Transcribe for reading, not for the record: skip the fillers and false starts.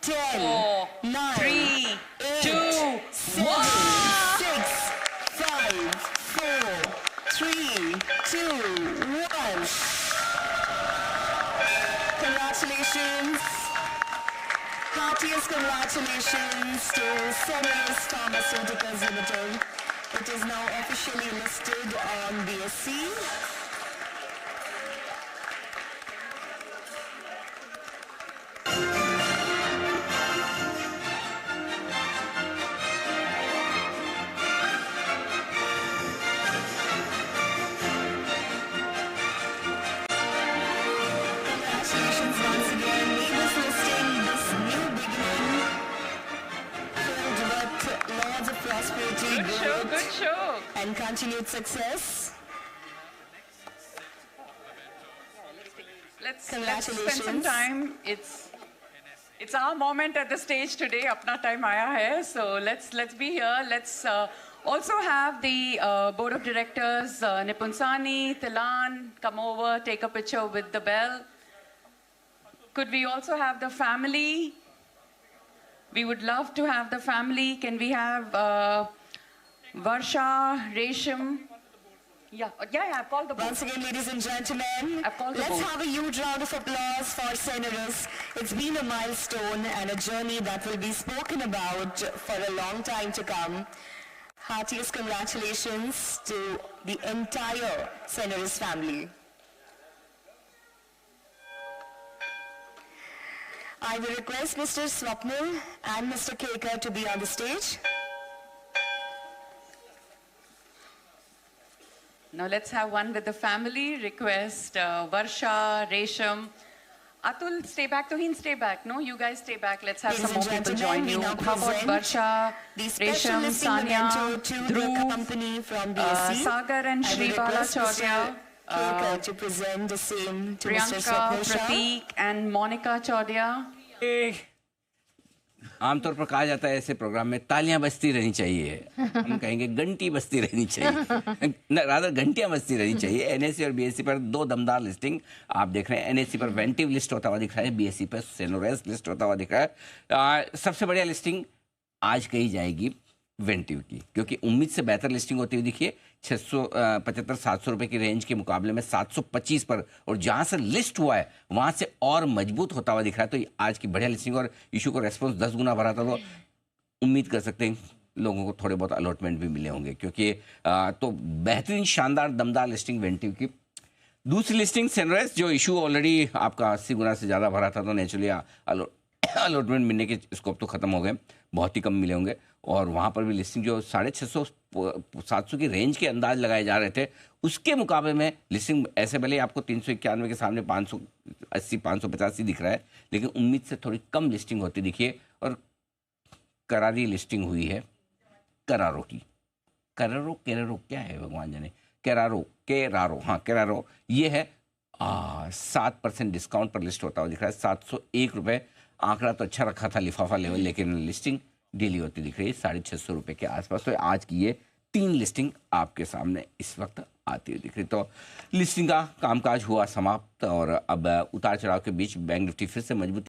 10, 4, 9, 3, 8, 2, 7, 1. 6, 5, 4, 3, 2, 1. Congratulations. Heartiest congratulations to Seneris Pharmaceuticals Limited. It is now officially listed on BSE. Congratulations once again. May this listing, this new beginning, filled with lots of prosperity, Good show. and continued success. Let's spend some time. It's our moment at the stage today. Apna time aaya hai. So let's be here. Let's also have the board of directors, Nipun Sani, Tilan, come over, take a picture with the bell. Could we also have the family? We would love to have the family. Can we have Varsha, Resham? Yeah, I've called the board. Once again, ladies and gentlemen, I've called the let's board. have a huge round of applause for Seneris. It's been a milestone and a journey that will be spoken about for a long time to come. Heartiest congratulations to the entire Seneris family. I will request Mr. Swapnil and Mr. Kekar to be on the stage. Now let's have one with the family. Request Varsha, Resham. Atul, stay back. Tohin, stay back. No, you guys stay back. Let's have Ladies some more and people gentlemen, join we you. now How about present Varsha, the special Resham, listing Sanya, memento to the Dhruv, company from BSE. Sagar and I will Shri Bala request Mr. Chaudhary, Kekar to present the same to Mr. Priyanka, Swapnil Shah. Prateek and Monica Chaudhary. आमतौर पर कहा जाता है ऐसे programme में तालियां बजती रहनी चाहिए, हम कहेंगे घंटी बजती रहनी चाहिए, रादर घंटियां बजती रहनी चाहिए। एनएससी और बीएससी पर दो दमदार लिस्टिंग आप देख रहे हैं। एनएससी पर वेंटिव लिस्ट होता हुआ दिख रहा है, बीएससी पर सेनोरेस लिस्ट होता हुआ दिख रहा है। सबसे बढ़िया लिस्टिंग आज कही जाएगी वेंटिव की, क्योंकि उम्मीद से बेहतर लिस्टिंग होती हुई दिखिए 675-700 रुपए की रेंज के मुकाबले में 725 पर, और जहां से लिस्ट हुआ है वहां से और मजबूत होता हुआ दिख रहा है। तो आज की बढ़िया लिस्टिंग और इशू को रेस्पॉन्स 10 गुना भरा था, तो उम्मीद कर सकते हैं लोगों को थोड़े बहुत अलॉटमेंट भी मिले होंगे, क्योंकि तो बेहतरीन शानदार दमदार लिस्टिंग वेंटिव की। दूसरी लिस्टिंग सेनरेस, जो इशू ऑलरेडी आपका 80 गुना से ज़्यादा भरा था, तो नेचुरली अलॉटमेंट मिलने के स्कोप तो खत्म हो गए, बहुत ही कम मिले होंगे। और वहाँ पर भी लिस्टिंग जो 650-700 की रेंज के अंदाज लगाए जा रहे थे, उसके मुकाबले में लिस्टिंग ऐसे भले आपको 391 के सामने 580-585 दिख रहा है, लेकिन उम्मीद से थोड़ी कम लिस्टिंग होती दिखिए। और करारी लिस्टिंग हुई है करारो की। करारो क्या है भगवान जाने, केरारो हाँ केरारो, ये है 7% डिस्काउंट पर लिस्ट होता हुआ दिख रहा है। 701 रुपये आंकड़ा तो अच्छा रखा था लिफाफा लेवल, लेकिन लिस्टिंग डेली होती दिख रही है 650 रुपये के आसपास। तो आज की ये 3 लिस्टिंग आपके सामने इस वक्त आती हुई दिख रही। तो लिस्टिंग का कामकाज हुआ समाप्त, और अब उतार चढ़ाव के बीच बैंक निफ्टी फिर से मजबूत